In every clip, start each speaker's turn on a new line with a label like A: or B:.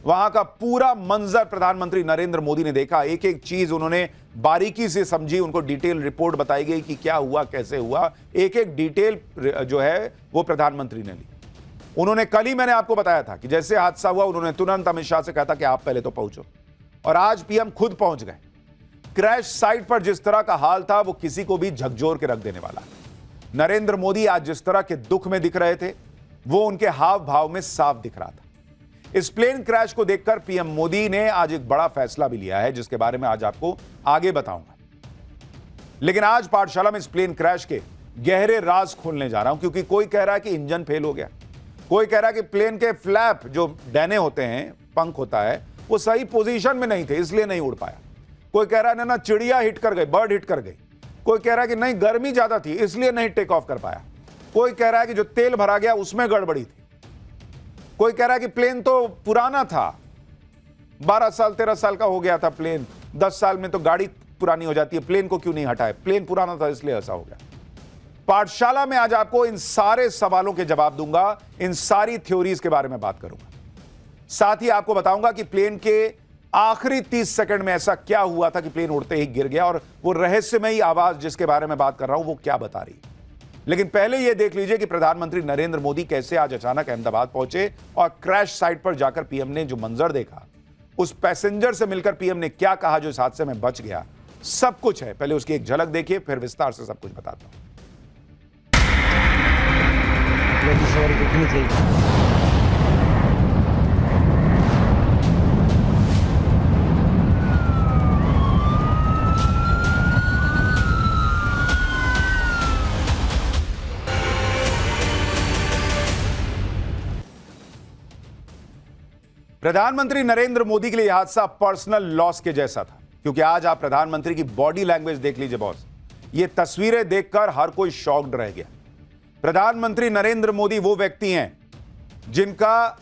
A: वहां का पूरा मंजर प्रधानमंत्री नरेंद्र मोदी ने देखा। एक एक चीज उन्होंने बारीकी से समझी, उनको डिटेल रिपोर्ट बताई गई कि क्या हुआ, कैसे हुआ, एक एक डिटेल जो है वो प्रधानमंत्री ने ली। उन्होंने कल ही मैंने आपको बताया था कि जैसे हादसा हुआ उन्होंने तुरंत अमित शाह से कहा था कि आप पहले तो पहुंचो, और आज पीएम खुद पहुंच गए। क्रैश साइट पर जिस तरह का हाल था वो किसी को भी झकझोर के रख देने वाला है। नरेंद्र मोदी आज जिस तरह के दुख में दिख रहे थे वो उनके हाव भाव में साफ दिख रहा था। इस प्लेन क्रैश को देखकर पीएम मोदी ने आज एक बड़ा फैसला भी लिया है, जिसके बारे में आज आपको आगे बताऊंगा। लेकिन आज पाठशाला में इस प्लेन क्रैश के गहरे राज खोलने जा रहा हूं, क्योंकि कोई कह रहा है कि इंजन फेल हो गया, कोई कह रहा है कि प्लेन के फ्लैप जो डैने होते हैं, पंख होता है, वो सही पोजीशन में नहीं थे इसलिए नहीं उड़ पाया। कोई कह रहा है ना चिड़िया हिट कर गई, बर्ड हिट कर गई। कोई कह रहा है कि नहीं गर्मी ज्यादा थी इसलिए नहीं टेक ऑफ कर पाया। कोई कह रहा है कि जो तेल भरा गया उसमें गड़बड़ी थी। कोई कह रहा है कि प्लेन तो पुराना था, 12 साल 13 साल का हो गया था प्लेन, 10 साल में तो गाड़ी पुरानी हो जाती है, प्लेन को क्यों नहीं हटाए, प्लेन पुराना था इसलिए ऐसा हो गया। पाठशाला में आज आपको इन सारे सवालों के जवाब दूंगा, इन सारी थ्योरीज के बारे में बात करूंगा। साथ ही आपको बताऊंगा कि प्लेन के आखिरी 30 सेकंड में ऐसा क्या हुआ था कि प्लेन उड़ते ही गिर गया, और वो रहस्यमयी आवाज जिसके बारे में बात कर रहा हूं वो क्या बता रही। लेकिन पहले यह देख लीजिए कि प्रधानमंत्री नरेंद्र मोदी कैसे आज अचानक अहमदाबाद पहुंचे और क्रैश साइट पर जाकर पीएम ने जो मंजर देखा, उस पैसेंजर से मिलकर पीएम ने क्या कहा जो इस हादसे में बच गया, सब कुछ है। पहले उसकी एक झलक देखिए, फिर विस्तार से सब कुछ बताता हूं। प्रधानमंत्री नरेंद्र मोदी के लिए यह हादसा पर्सनल लॉस के जैसा था, क्योंकि आज आप प्रधानमंत्री की बॉडी लैंग्वेज देख लीजिए बॉस। ये तस्वीरें देखकर हर कोई शॉक्ड रह गया। प्रधानमंत्री नरेंद्र मोदी वो व्यक्ति हैं जिनका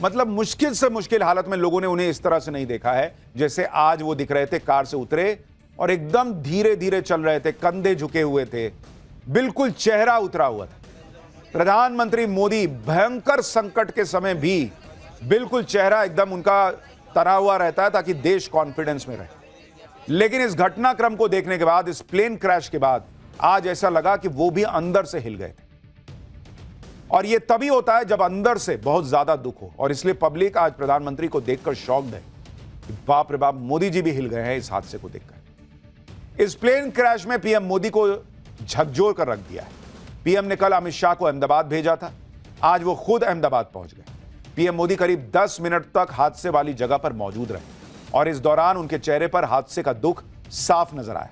A: मतलब मुश्किल से मुश्किल हालत में लोगों ने उन्हें इस तरह से नहीं देखा है जैसे आज वो दिख रहे थे। कार से उतरे और एकदम धीरे धीरे चल रहे थे, कंधे झुके हुए थे, बिल्कुल चेहरा उतरा हुआ था। प्रधानमंत्री मोदी भयंकर संकट के समय भी बिल्कुल चेहरा एकदम उनका तना हुआ रहता है ताकि देश कॉन्फिडेंस में रहे। लेकिन इस घटनाक्रम को देखने के बाद, इस प्लेन क्रैश के बाद, आज ऐसा लगा कि वो भी अंदर से हिल गए थे। और ये तभी होता है जब अंदर से बहुत ज्यादा दुख हो, और इसलिए पब्लिक आज प्रधानमंत्री को देखकर शॉक्ड है कि बाप रे बाप, मोदी जी भी हिल गए हैं इस हादसे को देखकर। इस प्लेन क्रैश में पीएम मोदी को झकझोर कर रख दिया है। पीएम ने कल अमित शाह को अहमदाबाद भेजा था, आज वो खुद अहमदाबाद पहुंच गए। पीएम मोदी करीब 10 मिनट तक हादसे वाली जगह पर मौजूद रहे, और इस दौरान उनके चेहरे पर हादसे का दुख साफ नजर आया।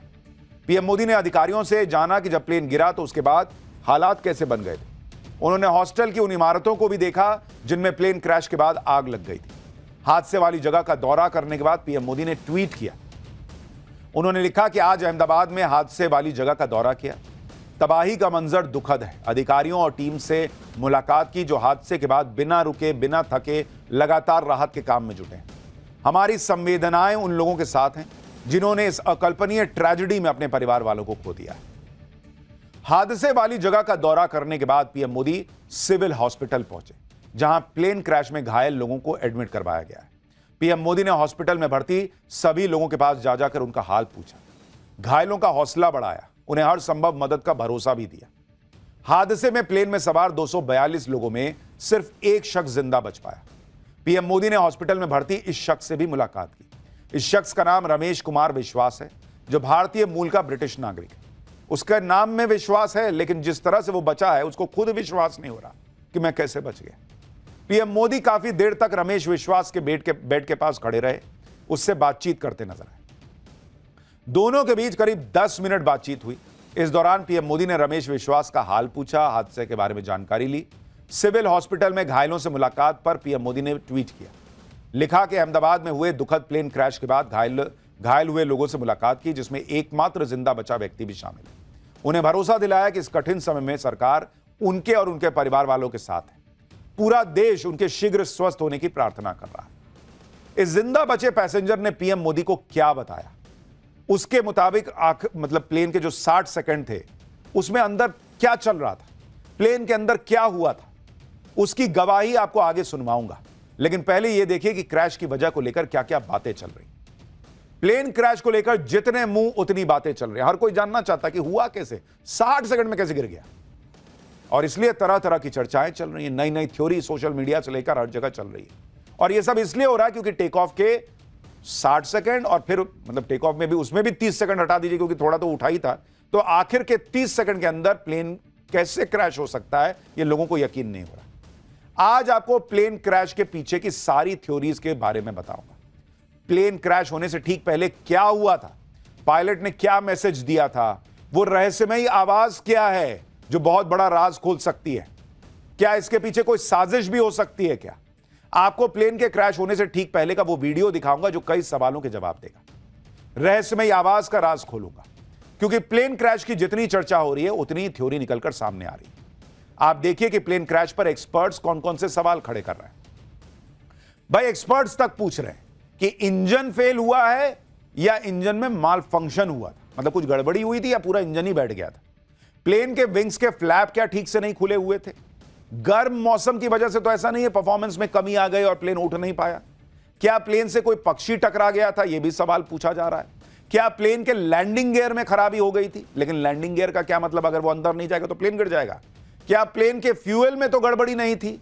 A: पीएम मोदी ने अधिकारियों से जाना कि जब प्लेन गिरा तो उसके बाद हालात कैसे बन गए थे। उन्होंने हॉस्टल की उन इमारतों को भी देखा जिनमें प्लेन क्रैश के बाद आग लग गई थी। हादसे वाली जगह का दौरा करने के बाद पीएम मोदी ने ट्वीट किया। उन्होंने लिखा कि आज अहमदाबाद में हादसे वाली जगह का दौरा किया, तबाही का मंजर दुखद है। अधिकारियों और टीम से मुलाकात की जो हादसे के बाद बिना रुके बिना थके लगातार राहत के काम में जुटे हैं। हमारी संवेदनाएं उन लोगों के साथ हैं जिन्होंने इस अकल्पनीय ट्रेजेडी में अपने परिवार वालों को खो दिया है। हादसे वाली जगह का दौरा करने के बाद पीएम मोदी सिविल हॉस्पिटल पहुंचे, जहां प्लेन क्रैश में घायल लोगों को एडमिट करवाया गया है। पीएम मोदी ने हॉस्पिटल में भर्ती सभी लोगों के पास जाकर उनका हाल पूछा, घायलों का हौसला बढ़ाया, उन्हें हर संभव मदद का भरोसा भी दिया। हादसे में प्लेन में सवार 242 लोगों में सिर्फ एक शख्स जिंदा बच पाया। पीएम मोदी ने हॉस्पिटल में भर्ती इस शख्स से भी मुलाकात की। इस शख्स का नाम रमेश कुमार विश्वास है, जो भारतीय मूल का ब्रिटिश नागरिक है। उसका नाम में विश्वास है, लेकिन जिस तरह से वो बचा है उसको खुद विश्वास नहीं हो रहा कि मैं कैसे बच गया। पीएम मोदी काफी देर तक रमेश विश्वास के बेड के पास खड़े रहे, उससे बातचीत करते नजर आए। दोनों के बीच करीब 10 मिनट बातचीत हुई। इस दौरान पीएम मोदी ने रमेश विश्वास का हाल पूछा, हादसे के बारे में जानकारी ली। सिविल हॉस्पिटल में घायलों से मुलाकात पर पीएम मोदी ने ट्वीट किया, लिखा कि अहमदाबाद में हुए दुखद प्लेन क्रैश के बाद घायल हुए लोगों से मुलाकात की, जिसमें एकमात्र जिंदा बचा व्यक्ति भी शामिल है। उन्हें भरोसा दिलाया कि इस कठिन समय में सरकार उनके और उनके परिवार वालों के साथ है। पूरा देश उनके शीघ्र स्वस्थ होने की प्रार्थना कर रहा है। इस जिंदा बचे पैसेंजर ने पीएम मोदी को क्या बताया, उसके मुताबिक प्लेन के जो 60 सेकंड थे उसमें अंदर क्या चल रहा था, प्लेन के अंदर क्या हुआ था, उसकी गवाही आपको आगे सुनवाऊंगा। लेकिन पहले यह देखिए कि क्रैश की वजह को लेकर क्या क्या बातें चल रही। प्लेन क्रैश को लेकर जितने मुंह उतनी बातें चल रही। हर कोई जानना चाहता कि हुआ कैसे, 60 सेकंड में कैसे गिर गया, और इसलिए तरह तरह की चर्चाएं चल रही हैं। नई नई थ्योरी सोशल मीडिया से लेकर हर जगह चल रही है, और यह सब इसलिए हो रहा है क्योंकि टेक ऑफ के 60 सेकंड और फिर मतलब टेक ऑफ में भी, उसमें भी 30 सेकंड हटा दीजिए क्योंकि थोड़ा तो उठा ही था, तो आखिर के 30 सेकंड के अंदर प्लेन कैसे क्रैश हो सकता है यह लोगों को यकीन नहीं हो रहा। आज आपको प्लेन क्रैश के पीछे की सारी थ्योरीज के बारे में बताऊंगा। प्लेन क्रैश होने से ठीक पहले क्या हुआ था, पायलट ने क्या मैसेज दिया था, वो रहस्यमयी आवाज क्या है जो बहुत बड़ा राज खोल सकती है, क्या इसके पीछे कोई साजिश भी हो सकती है क्या। आपको प्लेन के क्रैश होने से ठीक पहले का वो वीडियो दिखाऊंगा जो कई सवालों के जवाब देगा। रहस्यमयी आवाज का राज खोलूंगा, क्योंकि प्लेन क्रैश की जितनी चर्चा हो रही है उतनी थ्योरी निकलकर सामने आ रही है। आप देखिए कि प्लेन क्रैश पर एक्सपर्ट्स कौन कौन से सवाल खड़े कर रहे हैं। भाई एक्सपर्ट्स तक पूछ रहे हैं कि इंजन फेल हुआ है या इंजन में माल फंक्शन हुआ था, मतलब कुछ गड़बड़ी हुई थी या पूरा इंजन ही बैठ गया था। प्लेन के विंग्स के फ्लैप क्या ठीक से नहीं खुले हुए थे? गर्म मौसम की वजह से तो ऐसा नहीं है परफॉर्मेंस में कमी आ गई और प्लेन उठ नहीं पाया? क्या प्लेन से कोई पक्षी टकरा गया था? यह भी सवाल पूछा जा रहा है। क्या प्लेन के लैंडिंग गियर में खराबी हो गई थी? लेकिन लैंडिंग गियर का क्या मतलब, अगर वो अंदर नहीं जाएगा तो प्लेन गिर जाएगा। क्या प्लेन के फ्यूल में तो गड़बड़ी नहीं थी?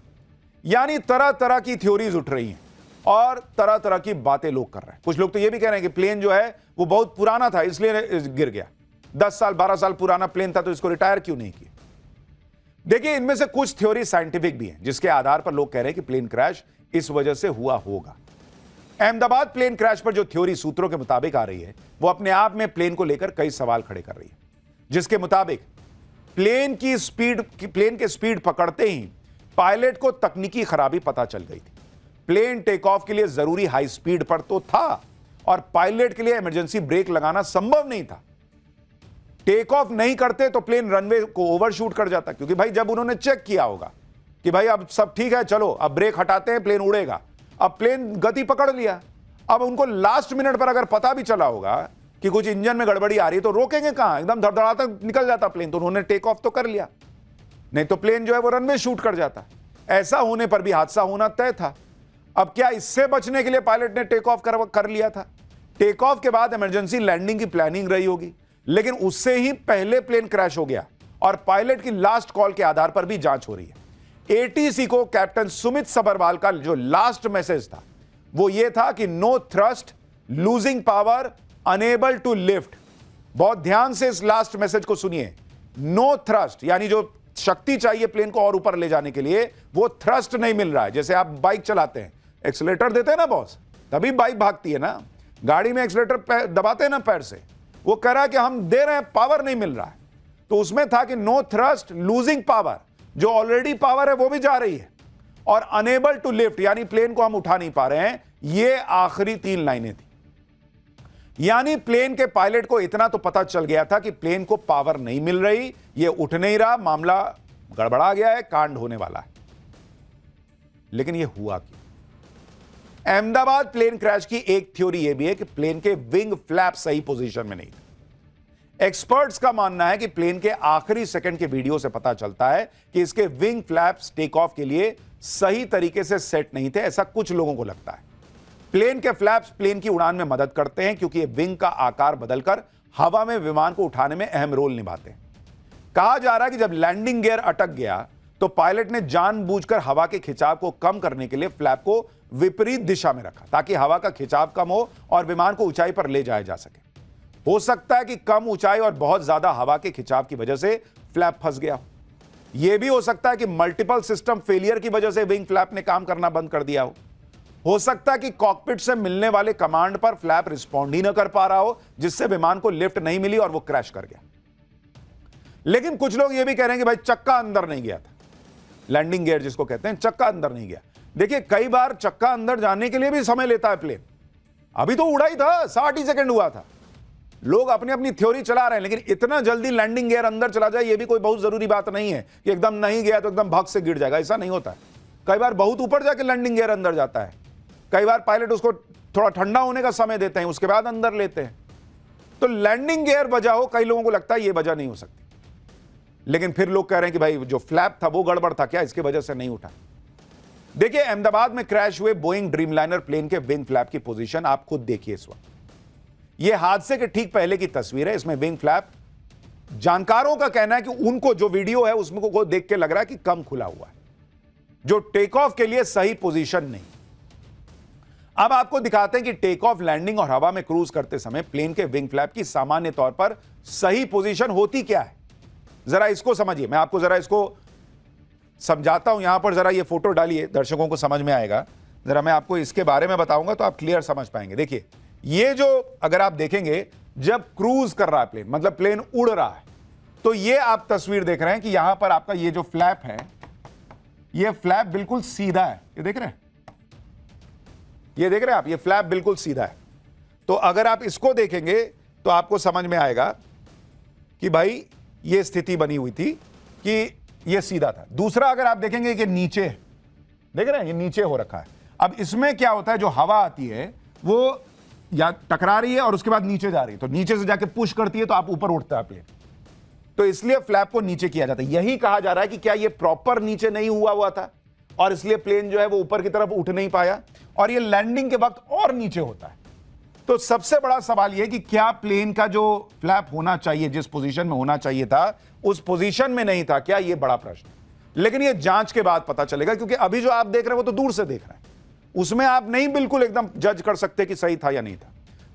A: यानी तरह तरह की थ्योरीज उठ रही हैं और तरह तरह की बातें लोग कर रहे हैं। कुछ लोग तो यह भी कह रहे हैं कि प्लेन जो है वो बहुत पुराना था इसलिए गिर गया, 10 साल 12 साल पुराना प्लेन था तो इसको रिटायर क्यों नहीं किया। देखिए, इनमें से कुछ थ्योरी साइंटिफिक भी हैं जिसके आधार पर लोग कह रहे हैं कि प्लेन क्रैश इस वजह से हुआ होगा। अहमदाबाद प्लेन क्रैश पर जो थ्योरी सूत्रों के मुताबिक आ रही है वो अपने आप में प्लेन को लेकर कई सवाल खड़े कर रही है, जिसके मुताबिक प्लेन के स्पीड पकड़ते ही पायलट को तकनीकी खराबी पता चल गई थी। प्लेन टेक ऑफ के लिए जरूरी हाई स्पीड पर तो था और पायलट के लिए इमरजेंसी ब्रेक लगाना संभव नहीं था। टेक ऑफ नहीं करते तो प्लेन रनवे को ओवरशूट कर जाता, क्योंकि भाई जब उन्होंने चेक किया होगा कि भाई अब सब ठीक है, चलो अब ब्रेक हटाते हैं, प्लेन उड़ेगा। अब प्लेन गति पकड़ लिया, अब उनको लास्ट मिनट पर अगर पता भी चला होगा कि कुछ इंजन में गड़बड़ी आ रही है तो रोकेंगे कहां, एकदम धड़धड़ाता निकल जाता प्लेन। तो उन्होंने टेक ऑफ तो कर लिया, नहीं तो प्लेन जो है वो रनवे शूट कर जाता। ऐसा होने पर भी हादसा होना तय था। अब क्या इससे बचने के लिए पायलट ने टेक ऑफ कर लिया था? टेक ऑफ के बाद इमरजेंसी लैंडिंग की प्लानिंग रही होगी, लेकिन उससे ही पहले प्लेन क्रैश हो गया और पायलट की लास्ट कॉल के आधार पर भी जांच हो रही है। एटीसी को कैप्टन सुमित सबरवाल का जो लास्ट मैसेज था वो ये था कि no thrust, losing power, unable to lift. बहुत ध्यान से इस लास्ट मैसेज को सुनिए। नो थ्रस्ट यानी जो शक्ति चाहिए प्लेन को और ऊपर ले जाने के लिए वो थ्रस्ट नहीं मिल रहा है। जैसे आप बाइक चलाते हैं, एक्सीलरेटर देते हैं ना बॉस, तभी बाइक भागती है ना। गाड़ी में एक्सीलरेटर दबाते हैं ना पैर से, वो कह रहा है कि हम दे रहे हैं, पावर नहीं मिल रहा है। तो उसमें था कि नो थ्रस्ट, लूजिंग पावर, जो ऑलरेडी पावर है वो भी जा रही है, और अनेबल टू लिफ्ट यानी प्लेन को हम उठा नहीं पा रहे हैं। ये आखिरी 3 लाइनें थी। यानी प्लेन के पायलट को इतना तो पता चल गया था कि प्लेन को पावर नहीं मिल रही, ये उठ नहीं रहा, मामला गड़बड़ा गया है, कांड होने वाला है। लेकिन ये हुआ क्यों? अहमदाबाद प्लेन क्रैश की एक थ्योरी यह भी है कि प्लेन के विंग फ्लैप सही पोजीशन में नहीं थे। एक्सपर्ट्स का मानना है कि प्लेन के आखिरी सेकंड के वीडियो से पता चलता है कि इसके विंग फ्लैप्स टेक ऑफ के लिए सही तरीके से सेट नहीं थे, ऐसा कुछ लोगों को लगता है। प्लेन के फ्लैप्स प्लेन की उड़ान में मदद करते हैं क्योंकि ये विंग का आकार बदलकर हवा में विमान को उठाने में अहम रोल निभाते हैं। कहा जा रहा है कि जब लैंडिंग गियर अटक गया तो पायलट ने जानबूझकर हवा के खिंचाव को कम करने के लिए फ्लैप को विपरीत दिशा में रखा ताकि हवा का खिंचाव कम हो और विमान को ऊंचाई पर ले जाया जा सके। हो सकता है कि कम ऊंचाई और बहुत ज्यादा हवा के खिंचाव की वजह से फ्लैप फंस गया हो। यह भी हो सकता है कि मल्टीपल सिस्टम फेलियर की वजह से विंग फ्लैप ने काम करना बंद कर दिया हो सकता है कि कॉकपिट से मिलने वाले कमांड पर फ्लैप रिस्पॉन्ड ही न कर पा रहा हो, जिससे विमान को लिफ्ट नहीं मिली और वो क्रैश कर गया। लेकिन कुछ लोग यह भी कह रहे हैं कि भाई चक्का अंदर नहीं गया था, लैंडिंग गियर जिसको कहते हैं, चक्का अंदर नहीं गया। देखिए, कई बार चक्का अंदर जाने के लिए भी समय लेता है प्लेन। अभी तो उड़ा ही था, 60 ही सेकंड हुआ था। लोग अपनी अपनी थ्योरी चला रहे हैं, लेकिन इतना जल्दी लैंडिंग गियर अंदर चला जाए यह भी कोई बहुत जरूरी बात नहीं है कि एकदम नहीं गया तो एकदम भग से गिर जाएगा, ऐसा नहीं होता है। कई बार बहुत ऊपर जाके लैंडिंग गियर अंदर जाता है। कई बार पायलट उसको थोड़ा ठंडा होने का समय देते हैं, उसके बाद अंदर लेते हैं। तो लैंडिंग गियर वजह हो, कई लोगों को लगता है यह वजह नहीं हो सकती। लेकिन फिर लोग कह रहे हैं कि भाई जो फ्लैप था वो गड़बड़ था क्या, इसकी वजह से नहीं उठा। देखिए, अहमदाबाद में क्रैश हुए बोइंग ड्रीमलाइनर प्लेन के विंग फ्लैप की पोजीशन आप खुद देखिए इस वक्त। यह हादसे के ठीक पहले की तस्वीर है। इसमें विंग फ्लैप, जानकारों का कहना है कि उनको जो वीडियो है उसमें को देख के लग रहा है कि कम खुला हुआ है, जो टेक ऑफ के लिए सही पोजीशन नहीं। अब आपको दिखाते हैं कि टेक ऑफ, लैंडिंग और हवा में क्रूज करते समय प्लेन के विंग फ्लैप की सामान्य तौर पर सही पोजीशन होती क्या है। जरा इसको समझिए, मैं आपको जरा इसको समझाता हूं। यहां पर जरा ये फोटो डालिए, दर्शकों को समझ में आएगा। जरा मैं आपको इसके बारे में बताऊंगा तो आप क्लियर समझ पाएंगे। देखिए, ये जो अगर आप देखेंगे, जब क्रूज कर रहा है प्लेन, मतलब प्लेन उड़ रहा है, तो ये आप तस्वीर देख रहे हैं कि यहां पर आपका ये जो फ्लैप है, ये फ्लैप बिल्कुल सीधा है। ये देख रहे हैं, ये देख रहे हैं आप, ये फ्लैप बिल्कुल सीधा है। तो अगर आप इसको देखेंगे तो आपको समझ में आएगा कि भाई ये स्थिति बनी हुई थी कि ये सीधा था। दूसरा, अगर आप देखेंगे कि नीचे, देख रहे हैं ये नीचे हो रखा है। अब इसमें क्या होता है, जो हवा आती है वो या टकरा रही है और उसके बाद नीचे जा रही है, तो नीचे से जाके पुश करती है तो आप ऊपर उठता है प्लेन, तो इसलिए फ्लैप को नीचे किया जाता है। यही कहा जा रहा है कि क्या ये प्रॉपर नीचे नहीं हुआ था और इसलिए प्लेन जो है वो ऊपर की तरफ उठ नहीं पाया और ये लैंडिंग के वक्त और नीचे होता है। तो सबसे बड़ा सवाल यह कि क्या प्लेन का जो फ्लैप होना चाहिए, जिस पोजीशन में होना चाहिए था, उस पोजीशन में नहीं था क्या? यह बड़ा प्रश्न है। लेकिन यह जांच के बाद पता चलेगा, क्योंकि अभी जो आप देख रहे हैं वो तो दूर से देख रहे हैं, उसमें आप नहीं बिल्कुल एकदम जज कर सकते कि सही था या नहीं था।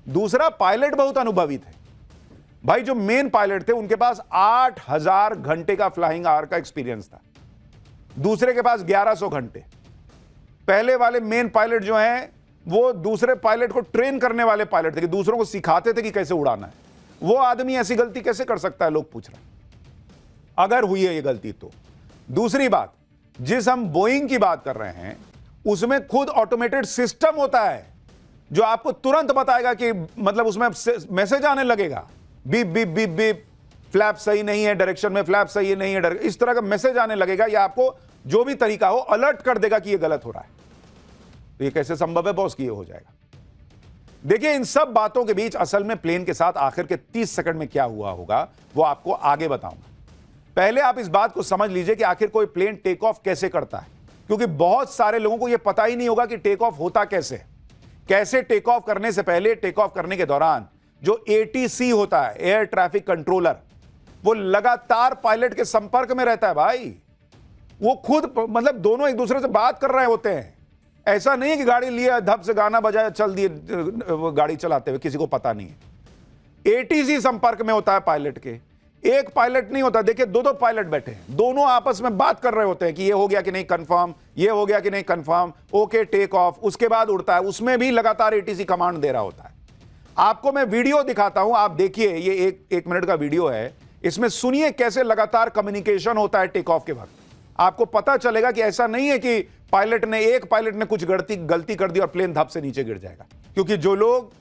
A: दूसरा, पायलट बहुत अनुभवी थे भाई। जो मेन पायलट थे उनके पास 8000 घंटे का फ्लाइंग आवर का एक्सपीरियंस था, दूसरे के पास 1100 घंटे। पहले वाले मेन पायलट जो हैं वो दूसरे पायलट को ट्रेन करने वाले पायलट थे, कि दूसरों को सिखाते थे कि कैसे उड़ाना है। वो आदमी ऐसी गलती कैसे कर सकता है, लोग पूछ रहे हैं, अगर हुई है ये गलती तो। दूसरी बात, जिस हम बोइंग की बात कर रहे हैं उसमें खुद ऑटोमेटेड सिस्टम होता है जो आपको तुरंत बताएगा कि मतलब उसमें मैसेज आने लगेगा, beep beep beep beep, flap सही नहीं है डायरेक्शन में, फ्लैप सही नहीं है, इस तरह का मैसेज आने लगेगा, या आपको जो भी तरीका हो अलर्ट कर देगा कि ये गलत हो रहा है। तो ये कैसे संभव है बॉस कि ये हो जाएगा? देखिए, इन सब बातों के बीच असल में प्लेन के साथ आखिर के 30 सेकंड में क्या हुआ होगा वो आपको आगे बताऊंगा। पहले आप इस बात को समझ लीजिए कि आखिर कोई प्लेन टेक ऑफ कैसे करता है, क्योंकि बहुत सारे लोगों को यह पता ही नहीं होगा कि टेक ऑफ होता कैसे टेक ऑफ करने से पहले, टेक ऑफ करने के दौरान जो एटीसी होता है, एयर ट्रैफिक कंट्रोलर, वो लगातार पायलट के संपर्क में रहता है भाई। वो खुद मतलब दोनों एक दूसरे से बात कर रहे होते हैं। ऐसा नहीं है कि गाड़ी लिया, धप से गाना बजाया, चल दिए गाड़ी चलाते हुए, किसी को पता नहीं है। एटीसी संपर्क में होता है पायलट के, एक पायलट नहीं होता। देखिए, दो पायलट बैठे हैं, दोनों आपस में बात कर रहे होते हैं कि ये हो गया कि नहीं कंफर्म, ये हो गया कि नहीं कंफर्म, ओके टेक ऑफ, उसके बाद उड़ता है। उसमें भी लगातार एटीसी कमांड दे रहा होता है। आपको मैं वीडियो दिखाता हूं, आप देखिए, ये एक मिनट का वीडियो है, इसमें सुनिए कैसे लगातार कम्युनिकेशन होता है टेक ऑफ के वक्त। आपको पता चलेगा कि ऐसा नहीं है कि एक पायलट ने कुछ गलती कर दी और प्लेन धप से नीचे गिर जाएगा। क्योंकि जो लोग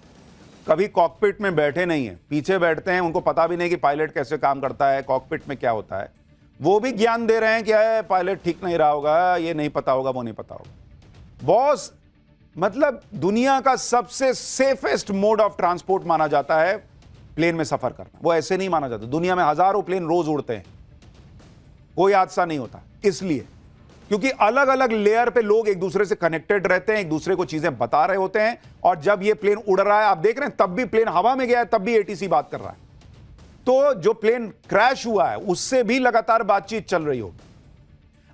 A: कभी कॉकपिट में बैठे नहीं है, पीछे बैठते हैं, उनको पता भी नहीं कि पायलट कैसे काम करता है, कॉकपिट में क्या होता है, वो भी ज्ञान दे रहे हैं कि पायलट ठीक नहीं रहा होगा, ये नहीं पता होगा, वो नहीं पता होगा। बॉस, मतलब दुनिया का सबसे सेफेस्ट मोड ऑफ ट्रांसपोर्ट माना जाता है प्लेन में सफर करना। वो ऐसे नहीं माना जाता। दुनिया में हजारों प्लेन रोज उड़ते हैं, कोई हादसा नहीं होता, इसलिए क्योंकि अलग अलग लेयर पे लोग एक दूसरे से कनेक्टेड रहते हैं, एक दूसरे को चीजें बता रहे होते हैं। और जब ये प्लेन उड़ रहा है, आप देख रहे हैं, तब भी प्लेन हवा में गया है, तब भी एटीसी बात कर रहा है। तो जो प्लेन क्रैश हुआ है उससे भी लगातार बातचीत चल रही होगी।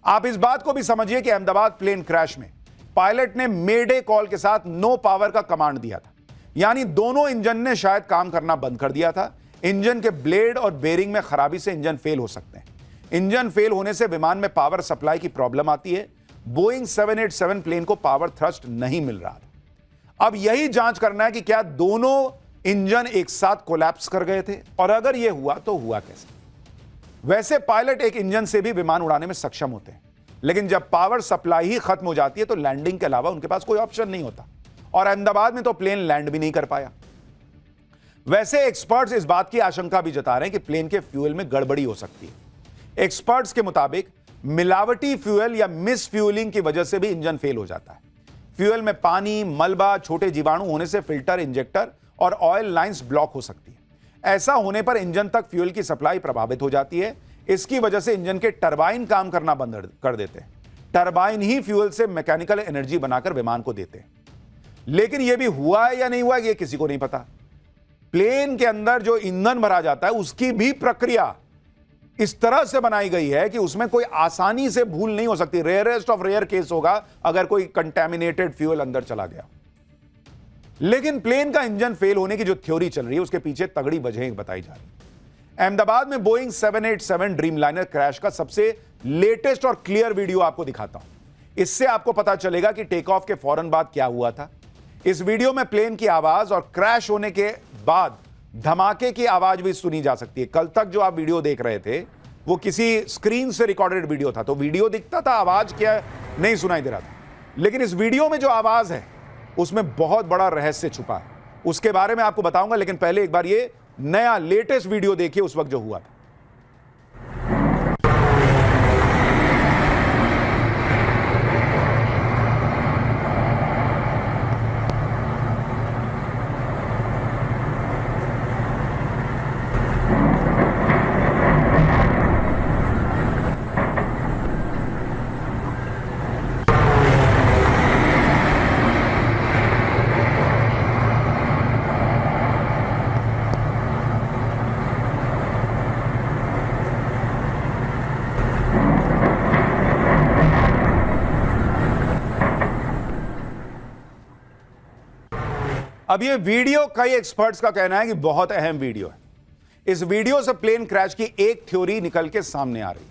A: आप इस बात को भी समझिए कि अहमदाबाद प्लेन क्रैश में पायलट ने मेडे कॉल के साथ नो पावर का कमांड दिया था, यानी दोनों इंजन ने शायद काम करना बंद कर दिया था। इंजन के ब्लेड और बेरिंग में खराबी से इंजन फेल हो सकते हैं। इंजन फेल होने से विमान में पावर सप्लाई की प्रॉब्लम आती है। बोइंग 787 प्लेन को पावर थ्रस्ट नहीं मिल रहा था। अब यही जांच करना है कि क्या दोनों इंजन एक साथ कोलैप्स कर गए थे, और अगर यह हुआ तो हुआ कैसे। वैसे पायलट एक इंजन से भी विमान उड़ाने में सक्षम होते हैं, लेकिन जब पावर सप्लाई ही खत्म हो जाती है तो लैंडिंग के अलावा उनके पास कोई ऑप्शन नहीं होता। और अहमदाबाद में तो प्लेन लैंड भी नहीं कर पाया। वैसे एक्सपर्ट्स इस बात की आशंका भी जता रहे हैं कि प्लेन के फ्यूल में गड़बड़ी हो सकती है। एक्सपर्ट्स के मुताबिक मिलावटी फ्यूल या मिस फ्यूलिंग की वजह से भी इंजन फेल हो जाता है। फ्यूल में पानी, मलबा, छोटे जीवाणु होने से फिल्टर, इंजेक्टर और ऑयल लाइंस ब्लॉक हो सकती है। ऐसा होने पर इंजन तक फ्यूल की सप्लाई प्रभावित हो जाती है। इसकी वजह से इंजन के टरबाइन काम करना बंद कर देते हैं। टरबाइन ही फ्यूल से मैकेनिकल एनर्जी बनाकर विमान को देते हैं। लेकिन यह भी हुआ है या नहीं हुआ यह किसी को नहीं पता। प्लेन के अंदर जो ईंधन भरा जाता है उसकी भी प्रक्रिया इस तरह से बनाई गई है कि उसमें कोई आसानी से भूल नहीं हो सकती। रेयरेस्ट ऑफ रेयर केस होगा अगर कोई कंटेमिनेटेड फ्यूल अंदर चला गया। लेकिन प्लेन का इंजन फेल होने की जो थ्योरी चल रही है उसके पीछे तगड़ी वजहें बताई जा रही है। अहमदाबाद में बोइंग 787 ड्रीमलाइनर क्रैश का सबसे लेटेस्ट और क्लियर वीडियो आपको दिखाता हूं। इससे आपको पता चलेगा कि टेक ऑफ के फौरन बाद क्या हुआ था। इस वीडियो में प्लेन की आवाज और क्रैश होने के बाद धमाके की आवाज भी सुनी जा सकती है। कल तक जो आप वीडियो देख रहे थे वो किसी स्क्रीन से रिकॉर्डेड वीडियो था, तो वीडियो दिखता था, आवाज क्या नहीं सुनाई दे रहा था। लेकिन इस वीडियो में जो आवाज है उसमें बहुत बड़ा रहस्य छुपा है, उसके बारे में आपको बताऊंगा। लेकिन पहले एक बार ये नया लेटेस्ट वीडियो देखिए उस वक्त जो हुआ था। अब ये वीडियो कई एक्सपर्ट्स का कहना है कि बहुत अहम वीडियो है। इस वीडियो से प्लेन क्रैश की एक थ्योरी निकल के सामने आ रही है,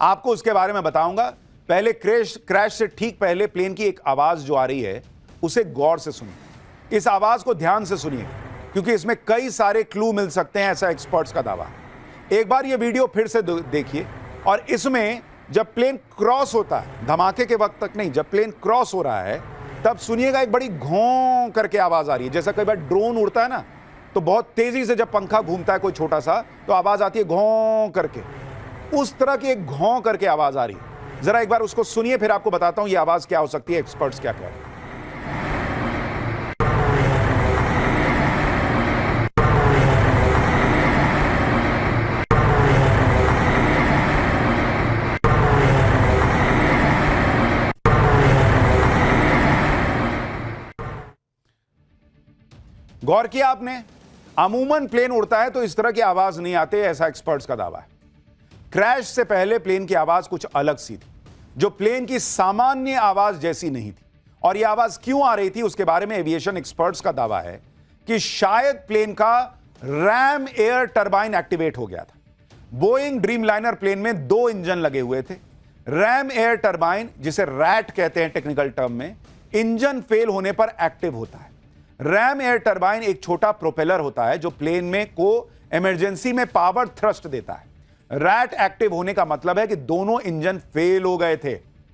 A: आपको उसके बारे में बताऊंगा। पहले क्रैश से ठीक पहले प्लेन की एक आवाज जो आ रही है उसे गौर से सुनिए। इस आवाज को ध्यान से सुनिए क्योंकि इसमें कई सारे क्लू मिल सकते हैं, ऐसा एक्सपर्ट्स का दावा है। एक बार ये वीडियो फिर से देखिए और इसमें जब प्लेन क्रॉस होता है, धमाके के वक्त तक नहीं, जब प्लेन क्रॉस हो रहा है तब सुनिएगा एक बड़ी घों करके आवाज आ रही है। जैसा कई बार ड्रोन उड़ता है ना, तो बहुत तेजी से जब पंखा घूमता है कोई छोटा सा तो आवाज आती है घों करके, उस तरह की एक घों करके आवाज आ रही है। जरा एक बार उसको सुनिए, फिर आपको बताता हूं ये आवाज क्या हो सकती है, एक्सपर्ट्स क्या कह रहे हैं। गौर किया आपने, अमूमन प्लेन उड़ता है तो इस तरह की आवाज नहीं आती, ऐसा एक्सपर्ट्स का दावा है। क्रैश से पहले प्लेन की आवाज कुछ अलग सी थी, जो प्लेन की सामान्य आवाज जैसी नहीं थी। और यह आवाज क्यों आ रही थी उसके बारे में एविएशन एक्सपर्ट्स का दावा है कि शायद प्लेन का रैम एयर टरबाइन एक्टिवेट हो गया था। बोइंग ड्रीमलाइनर प्लेन में 2 इंजन लगे हुए थे। रैम एयर टरबाइन, जिसे रैट कहते हैं टेक्निकल टर्म में, इंजन फेल होने पर एक्टिव होता है। रैम एयर टरबाइन एक छोटा प्रोपेलर होता है जो प्लेन में को इमरजेंसी में पावर थ्रस्ट देता है। रैट एक्टिव होने का मतलब है कि दोनों इंजन फेल हो गए थे।